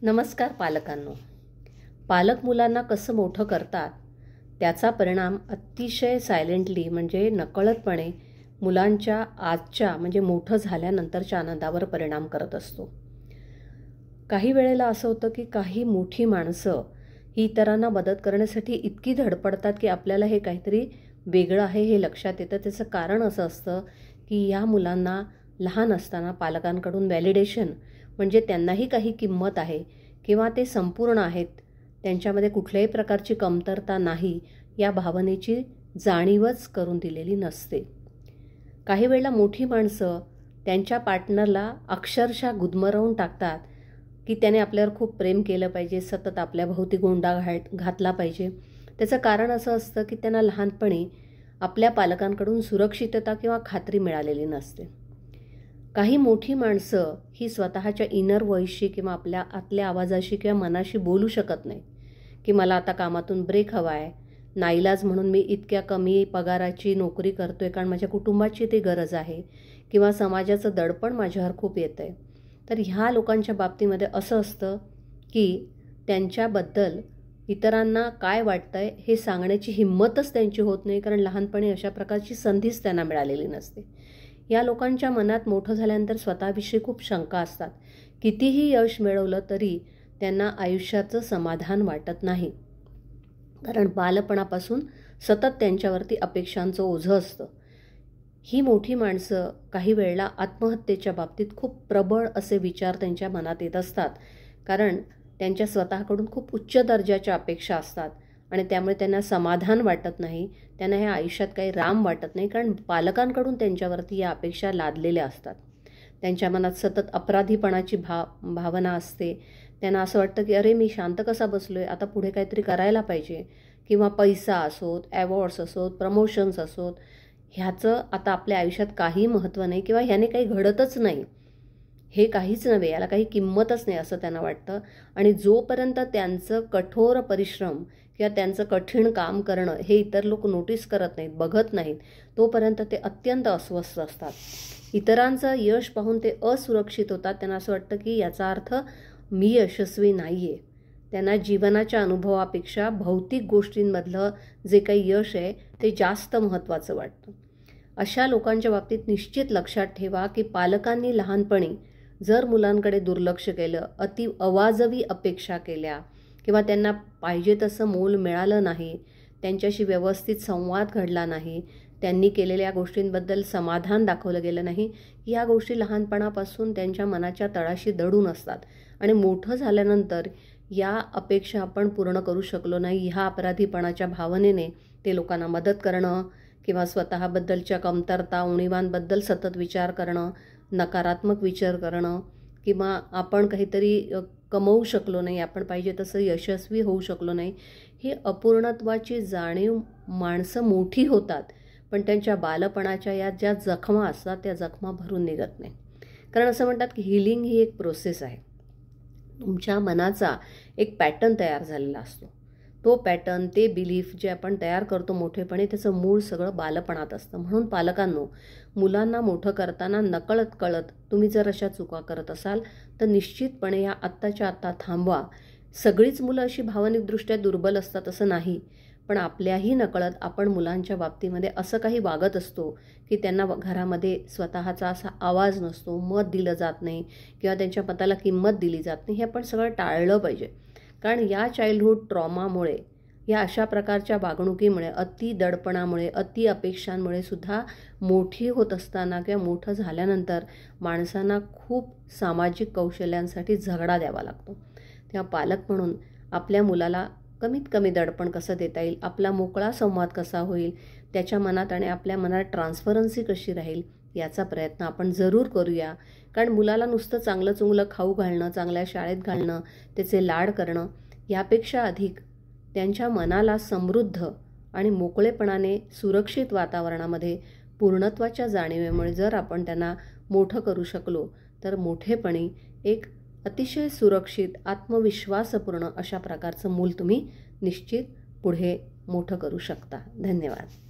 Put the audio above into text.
नमस्कार पालकांनो. पालक मुलांना कसं मोठं करतात त्याचा परिणाम अतिशय सायलेंटली म्हणजे नकळतपणे मुलांच्या आजच्या म्हणजे मोठं झाल्यानंतरच्या आनंदावर परिणाम करत असतो. काही वेळेला असं होतं की काही मोठी माणसं ही इतरांना मदत करण्यासाठी इतकी धडपडतात की आपल्याला हे काहीतरी वेगळं आहे हे लक्षात येतं. त्याचं कारण असं असतं की या मुलांना लहान असताना पालकांकडून व्हॅलिडेशन म्हणजे त्यांनाही काही किंमत आहे किंवा ते संपूर्ण आहेत, त्यांच्यामध्ये कुठल्याही प्रकारची कमतरता नाही या भावनेची जाणीवच करून दिलेली नसते. काही वेळेला मोठी माणसं त्यांच्या पार्टनरला अक्षरशः गुदमरवून टाकतात की त्याने आपल्यावर खूप प्रेम केलं पाहिजे, सतत आपल्या भोवती गोंडा घातला पाहिजे. त्याचं कारण असं असतं की त्यांना लहानपणी आपल्या पालकांकडून सुरक्षितता किंवा खात्री मिळालेली नसते. काही मोठी माणसं ही स्वतःच्या इनर व्हॉईसशी किंवा आपल्या आतल्या आवाजाशी किंवा मनाशी बोलू शकत नाही की मला आता कामातून ब्रेक हवा आहे, नाईलाज म्हणून मी इतक्या कमी पगाराची नोकरी करतोय कारण माझ्या कुटुंबाची ती गरज आहे किंवा समाजाचं दडपण माझ्यावर खूप येतं आहे. तर ह्या लोकांच्या बाबतीमध्ये असं असतं की त्यांच्याबद्दल इतरांना काय वाटतंय हे सांगण्याची हिंमतच त्यांची होत नाही, कारण लहानपणी अशा प्रकारची संधीच त्यांना मिळालेली नसते. या लोकांच्या मनात मोठं झाल्यानंतर स्वतःविषयी खूप शंका असतात. कितीही यश मिळवलं तरी त्यांना आयुष्याचं समाधान वाटत नाही, कारण बालपणापासून सतत त्यांच्यावरती अपेक्षांचं ओझं असतं. ही मोठी माणसं काही वेळेला आत्महत्येच्या बाबतीत खूप प्रबळ असे विचार त्यांच्या मनात येत असतात, कारण त्यांच्या स्वतःकडून खूप उच्च दर्जाच्या अपेक्षा असतात आणि त्यामुळे त्यांना समाधान वाटत नाही, त्यांना ह्या आयुष्यात काही राम वाटत नाही, कारण पालकांकडून त्यांच्यावरती या अपेक्षा लादलेल्या असतात. त्यांच्या मनात सतत अपराधीपणाची भावना असते. त्यांना असं वाटतं की अरे मी शांत कसा बसलोय, आता पुढे काहीतरी करायला पाहिजे, किंवा पैसा असोत, ॲवॉर्ड्स असोत, प्रमोशन्स असोत, ह्याचं आता आपल्या आयुष्यात काही महत्त्व नाही किंवा ह्याने काही घडतच नाही, हे काहीच नव्हे, याला काही किंमतच नाही असं त्यांना वाटतं. आणि जोपर्यंत त्यांचं कठोर परिश्रम किंवा त्यांचं कठीण काम करणं हे इतर लोक नोटीस करत नाहीत, बघत नाहीत, तोपर्यंत ते अत्यंत अस्वस्थ असतात. इतरांचं यश पाहून ते असुरक्षित होतात. त्यांना असं वाटतं की याचा अर्थ मी यशस्वी नाही आहे. त्यांना जीवनाच्या अनुभवापेक्षा भौतिक गोष्टींमधलं जे काही यश आहे ते जास्त महत्त्वाचं वाटतं. अशा लोकांच्या बाबतीत निश्चित लक्षात ठेवा की पालकांनी लहानपणी जर मुलांकडे दुर्लक्ष केलं, अति अवाजवी अपेक्षा केल्या किंवा त्यांना पाहिजे तसं मोल मिळालं नाही, त्यांच्याशी व्यवस्थित संवाद घडला नाही, त्यांनी केलेल्या गोष्टींबद्दल समाधान दाखवलं गेलं नाही, या गोष्टी लहानपणापासून त्यांच्या मनाच्या तळाशी दडून असतात आणि मोठं झाल्यानंतर या अपेक्षा आपण पूर्ण करू शकलो नाही, ह्या अपराधीपणाच्या भावनेने ते लोकांना मदत करणं किंवा स्वतःबद्दलच्या कमतरता उणिवांबद्दल सतत विचार करणं, नकारात्मक विचार करणं किंवा आपण काहीतरी कमवू शकलो नाही, आपण पाहिजे तसं यशस्वी होऊ शकलो नाही, ही अपूर्णत्वाची जाणीव माणसं मोठी होतात पण त्यांच्या बालपणाच्या या ज्या जखमा असतात त्या जखमा भरून निघत नाही. कारण असं म्हणतात की हिलिंग ही एक प्रोसेस आहे. तुमच्या मनाचा एक पॅटर्न तयार झालेला असतो. तो पॅटर्न, ते बिलीफ जे आपण तयार करतो मोठेपणी, त्याचं मूळ सगळं बालपणात असतं. म्हणून पालकांनो, मुलांना मोठं करताना नकळत कळत तुम्ही जर अशा चुका करत असाल तर निश्चितपणे या आत्ताच्या आत्ता थांबवा. सगळीच मुलं अशी भावनिकदृष्ट्या दुर्बल असतात असं नाही, पण आपल्याही नकळत आपण मुलांच्या बाबतीमध्ये असं काही वागत असतो की त्यांना घरामध्ये स्वतःचा असा आवाज नसतो, मत दिलं जात नाही किंवा त्यांच्या मताला किंमत दिली जात नाही. हे आपण सगळं टाळलं पाहिजे, कारण या चाइल्डहूड ट्रॉमामुळे, या अशा प्रकारच्या वागणुकीमुळे, अति दडपणामुळे, अति अपेक्षांमुळे सुद्धा मोठी होत असताना किंवा मोठं झाल्यानंतर माणसांना खूप सामाजिक कौशल्यांसाठी झगडा द्यावा लागतो. तेव्हा पालक म्हणून आपल्या मुलाला कमीत कमी दडपण कसं देता येईल, आपला मोकळा संवाद कसा होईल, त्याच्या मनात आणि आपल्या मनात ट्रान्सफरन्सी कशी राहील, याचा प्रयत्न आपण जरूर करूया. कारण मुलाला नुसतं चांगलं चुंगलं खाऊ घालणं, चांगल्या शाळेत घालणं, त्याचे लाड करणं, यापेक्षा अधिक त्यांच्या मनाला समृद्ध आणि मोकळेपणाने सुरक्षित वातावरणामध्ये पूर्णत्वाच्या जाणीवेमुळे जर आपण त्यांना मोठं करू शकलो तर मोठेपणी एक अतिशय सुरक्षित, आत्मविश्वासपूर्ण अशा प्रकारचं मूल तुम्ही निश्चित पुढे मोठं करू शकता. धन्यवाद.